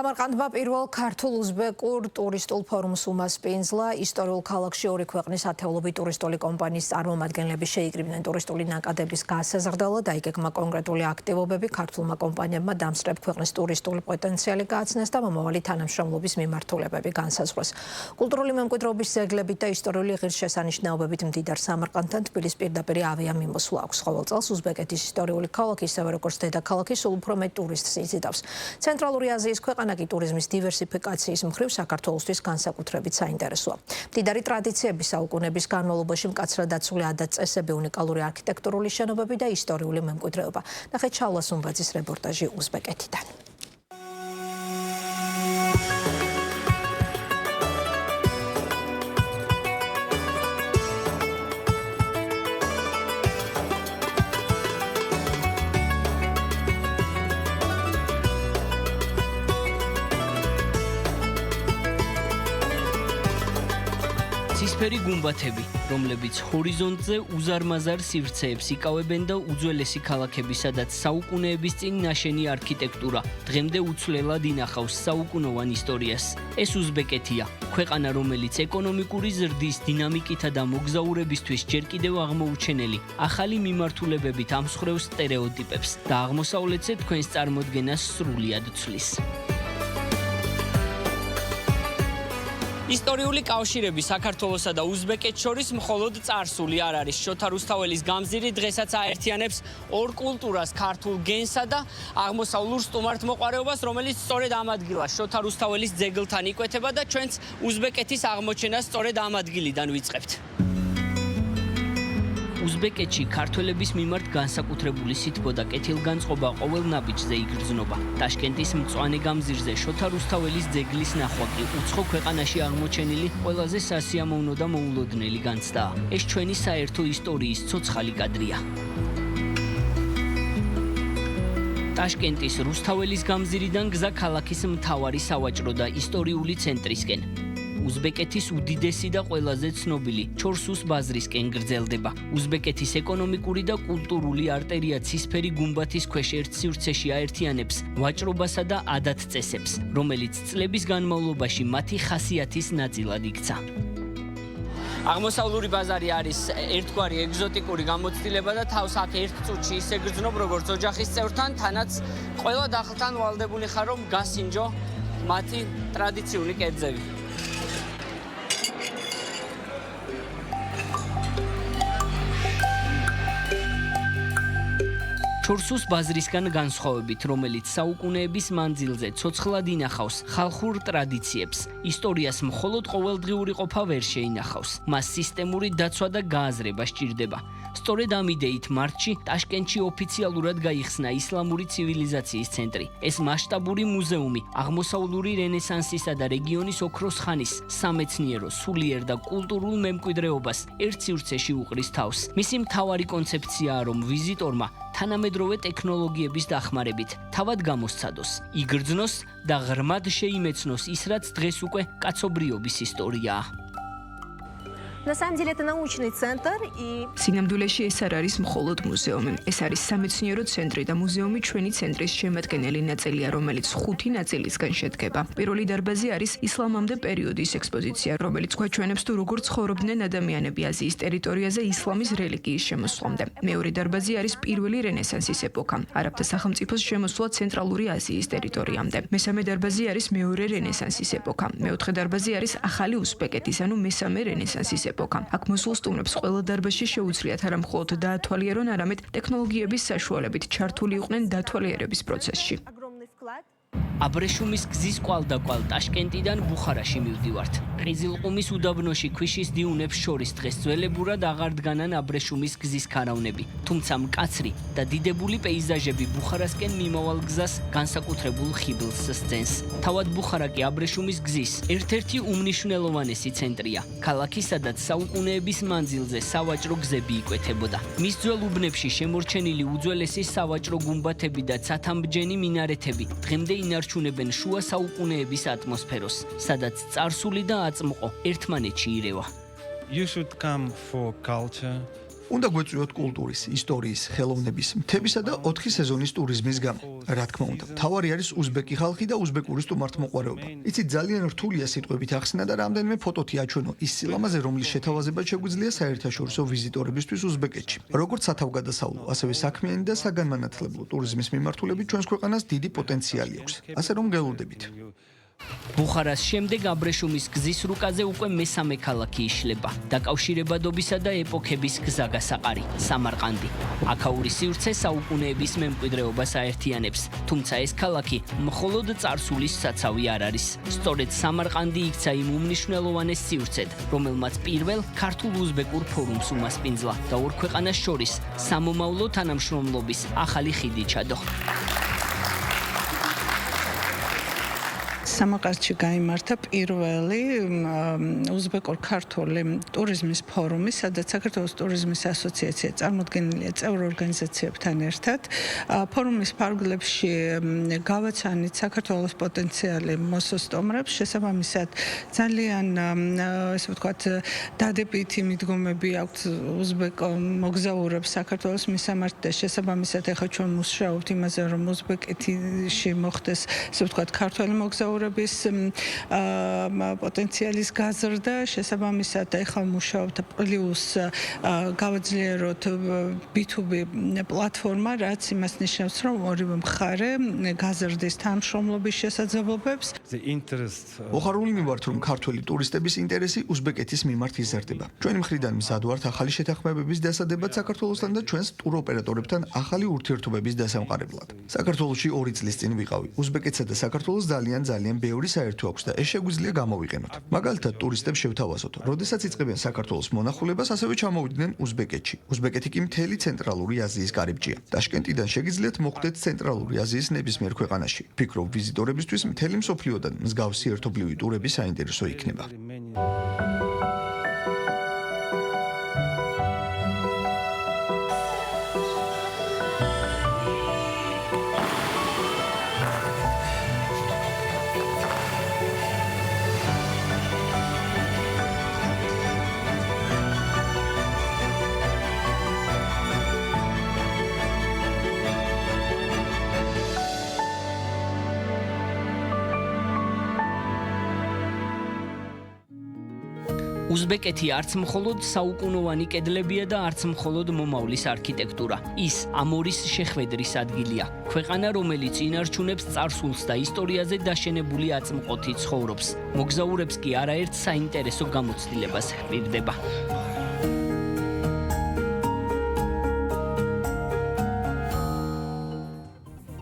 სამარყანდმა პირველ ქართულ-უზბეკურ ტურისტულ ფორუმს უმასპინძლა. ისტორიულ ქალაქში ორი ქვეყნის ათეულობით ტურისტული კომპანიის წარმომადგენლები შეიკრიბნენ ტურისტული ნაკადების გასაზრდელად. დაიგეგმა კონკრეტული აქტივობები ქართულმა კომპანიებმა დამსწრებ ქვეყნის ტურისტული პოტენციალი გააცნეს და მომავალი თანამშრომლობის მიმართულებები განსაზღვრეს. კულტურული მემკვიდრეობის ძეგლებით და ისტორიული ღირსშესანიშნაობებით მდიდარ სამარყანდთან თბილისის პირდაპირ ავიამიმოსვლა აქვს. ყოველ წელს უზბეკეთის ისტორიული ქალაქი, ისევე როგორც დედაქალაქი, სულ უფრო მეტ ტურისტს იზიდავს. ცენტრალური აზიის ქვეყანა კი ტურიზმის დივერსიფიკაციის მხრივ საქართველოსთვის განსაკუთრებით საინტერესოა. მდიდარი ტრადიციები, საუკუნეების განმავლობაში მკაცრად დაცული ადათ-წესები, უნიკალური არქიტექტურული შენობები და ისტორიული მემკვიდრეობა. ნახეთ ჩავლა სუმბაძის რეპორტაჟი უზბეკეთიდან. ცისფერი გუმბათები, რომლებიც ჰორიზონტზე უზარმაზარ სივრცეებს იკავებენ და უძველესი ქალაქები, სადაც საუკუნეების წინ ნაშენი არქიტექტურა დღემდე უცვლელად ინახავს საუკუნოვან ისტორიას. ეს უზბეკეთია, ქვეყანა, რომელიც ეკონომიკური ზრდის დინამიკითა და მოგზაურებისთვის ჯერ კიდევ აღმოუჩენელი ახალი მიმართულებებით ამსხვრევს სტერეოტიპებს და აღმოსავლეთზე თქვენს წარმოდგენას სრულიად ცვლის. ისტორიული კავშირები საქართველოსა და უზბეკეთს შორის მხოლოდ წარსული არ არის. შოთა რუსთაველის გამზირი დღესაც აერთიანებს ორ კულტურას, ქართულ გენსა და აღმოსავლურ სტუმართმოყვარეობას, რომელიც სწორედ ამ ადგილას შოთა რუსთაველის ძეგლთან იკვეთება და ჩვენც უზბეკეთის აღმოჩენას სწორედ ამ ადგილიდან ვიწყებთ. უზბეკეთში ქართველების მიმართ განსაკუთრებული სითბო და კეთილგანწყობა ყოველ ნაბიჯზე იგრძნობა. ტაშკენტის მწვანე გამზირზე შოთა რუსთაველის ძეგლის ნახვა კი უცხო ქვეყანაში აღმოჩენილი ყველაზე სასიამოვნო და მოულოდნელი განცდაა. ეს ჩვენი საერთო ისტორიის ცოცხალი კადრია. ტაშკენტის რუსთაველის გამზირიდან გზა ქალაქის მთავარი სავაჭრო და ისტორიული ცენტრისკენ. უზბეკეთის უდიდესი და ყველაზე ცნობილი ჩორსუს ბაზრისკენ გრძელდება. უზბეკეთის ეკონომიკური და კულტურული არტერია ცისფერი გუმბათის ქვეშ ერთ სივრცეში აერთიანებს ვაჭრობასა და ადათ-წესებს, რომელიც წლების განმავლობაში მათი ხასიათის ნაწილად იქცა. აღმოსავლური ბაზარი არის ერთგვარი ეგზოტიკური გამოცდილება და თავს აქ ერთ წუთში ისე გრძნობ, როგორც ოჯახის წევრთან, თანაც ყველა დახლთან ვალდებული ხარ, რომ გასინჯო მათი ტრადიციული კერძები. ჩორსუს ბაზრისგან განსხვავებით, რომელიც საუკუნეების მანძილზე ცოცხლად ინახავს ხალხურ ტრადიციებს, ისტორიას მხოლოდ ყოველდღიური ყოფა ვერ შეინახავს. მას სისტემური დაცვა და გააზრება სჭირდება. სწორედ ამ იდეით მარტში ტაშკენტში ოფიციალურად გაიხსნა ისლამური ცივილიზაციის ცენტრი. ეს მასშტაბური მუზეუმი აღმოსავლური რენესანსისა და რეგიონის ოქროს ხანის სამეცნიერო, სულიერ და კულტურულ მემკვიდრეობას ერთ სივრცეში უყრის თავს. მისი მთავარი კონცეფციაა, რომ ვიზიტორმა თანამედროვე ტექნოლოგიების დახმარებით თავად გამოსცადოს, იგრძნოს და ღრმად შეიმეცნოს ის, რაც დღეს უკვე კაცობრიობის ისტორიაა. На самом деле это научный центр и სინამდვილეში ეს არ არის მხოლოდ მუზეუმი. ეს არის სამეცნიერო ცენტრი და მუზეუმი ჩვენი ცენტრის შემადგენელი ნაწილია, რომელიც 5 ნაწილისგან შედგება. პირველი დარბაზი არის ისლამამდე პერიოდის ექსპოზიცია, რომელიც გვაჩვენებს თუ როგორ ცხოვრობდნენ ადამიანები აზიის ტერიტორიაზე ისლამის რელიგიის შემოსვლამდე. მეორე დარბაზი არის პირველი რენესანსის ეპოქა, არაბთა სახელმწიფოს შემოსვლა ცენტრალური აზიის ტერიტორიამდე. მესამე დარბაზი არის მეორე რენესანსის ეპოქა. მეოთხე დარბაზი არის ახალი უზბეკეთის, ანუ მესამე რენესანსის ეპოქა. აქ მოსულ სტუმრებს ყველა დარბაზში შეუძლიათ არა მხოლოდ დაათვალიერონ, არამედ ტექნოლოგიების საშუალებით ჩართული იყვნენ დათვალიერების პროცესში. აბრეშუმის გზის კვალდაკვალ ტაშკენტიდან ბუხარაში მივდივართ. ყიზილყუმის უდაბნოში ქვიშის დიუნებს შორის დღეს ძველებურად აღარ დგანან აბრეშუმის გზის ქარავნები, თუმცა მკაცრი და დიდებული პეიზაჟები ბუხარასკენ მიმავალ გზას განსაკუთრებულ ხიბლს სცენს. თავად ბუხარა კი აბრეშუმის გზის ერთ-ერთი უმნიშვნელოვანესი ცენტრია, ქალაქი, სადაც საუკუნეების მანძილზე სავაჭრო გზები იკვეთებოდა. მის ძველ უბნებში შემორჩენილი უძველესი სავაჭრო გუმბათები და ცათამბჯენი მინარეთები დღემდე ინარჩუნებენ შუა საუკუნეების ატმოსფეროს, სადაც წარსული და აწმყო ერთმანეთში ირევა. You should come for culture, უნდა გვეწვიოთ კულტურის, ისტორიის, ხელოვნების, მთებისა და 4 სეზონის ტურიზმის გამო. რა თქმა უნდა, მთავარი არის უზბეკი ხალხი და უზბეკური სტუმართმოყვარეობა. იცით, ძალიან რთულია სიტყვებით ახსნა და რამდენიმე ფოტოთი აჩვენო ის სილამაზე, რომლის შეთავაზება შეგვიძლია საერთაშორისო ვიზიტორებისთვის უზბეკეთში. როგორც სათავგადასავლო, ასევე საქმიანი და საგანმანათლებლო ტურიზმის მიმართულებით ჩვენს ქვეყანას დიდი პოტენციალი აქვს. ასე რომ გელოდებით. ბუხარას შემდეგ აბრეშუმის გზის რუკაზე უკვე მესამე ქალაქი იშლება. დაკავშირებადობისა და ეპოქების გზაგასაყარი სამარყანდი. აქაური სივრცე საუკუნეების მემკვიდრეობას აერთიანებს, თუმცა ეს ქალაქი მხოლოდ წარსულის საცავი არ არის. სწორედ სამარყანდი იქცა იმ უმნიშვნელოვანეს სივრცედ, რომელმაც პირველ ქართულ-უზბეკურ ფორუმს უმასპინძლა და ორ ქვეყანას შორის სამომავლო თანამშრომლობის ახალი ხიდი ჩადო. სამარყანდში გაიმართა პირველი უზბეკურ-ქართული ტურიზმის ფორუმი, სადაც საქართველოს ტურიზმის ასოციაცია წარმოდგენილია წევრ ორგანიზაციებთან ერთად. ფორუმის ფარგლებში გავაცანით საქართველოს პოტენციალი მოსოსტომრებს, შესაბამისად ძალიან ესე ვთქვათ დადებითი მიდგომები აქვს უზბეკ მოგზაურებს საქართველოს მისამართი და შესაბამისად ახლა ჩვენ მუშაობთ იმაზე, რომ უზბეკეთში მოხდეს ესე ვთქვათ ქართველი მოგზაურები პოტენციალის გაზრდა, შესაბამისად ახლა მუშაობთ პლუს გავაძლიეროთ B2B პლატფორმა, რაც იმას ნიშნავს, რომ ორივე მხარე გაზრდის თანამშრომლობის შესაძლებლობებს. მოხარული ვართ, რომ ქართველი ტურისტების ინტერესი უზბეკეთის მიმართ იზრდება. ჩვენი მხრიდან მზად ვართ ახალი შეთანხმებების დასადებად საქართველოსთან და ჩვენს ტუროპერატორებთან ახალი ურთიერთობების დასამყარებლად. საქართველოში 2 წლის წინ ვიყავი. უზბეკეთსა და საქართველოს ძალიან ბევრი საერთო აქვს და ეს შეგვიძლია გამოვიყენოთ. მაგალითად, ტურისტებს შევთავაზოთ, როდესაც იწყებენ საქართველოს მონახულებას, ასევე ჩამოვიდნენ უზბეკეთში. უზბეკეთი კი მთელი ცენტრალური აზიის კარიბჭეა. ტაშკენტიდან შეგიძლიათ მოხვდეთ ცენტრალური აზიის ნებისმიერ ქვეყანაში. ვფიქრობ, ვიზიტორებისთვის მთელი მსოფლიოდან მსგავსი ერთობლივი ტურები საინტერესო იქნება. უზბეკეთი არც მხოლოდ საუკუნოვანი კედლებია და არც მხოლოდ მომავლის არქიტექტურა. ის ამორის შეხვედრის ადგილია. ქვეყანა, რომელიც ინარჩუნებს წარსულს და ისტორიაზე დაშენებული აწმყოთი ცხოვრობს. მოგზაურებს კი არაერთ საინტერესო გამოცდილებას ჰპირდება.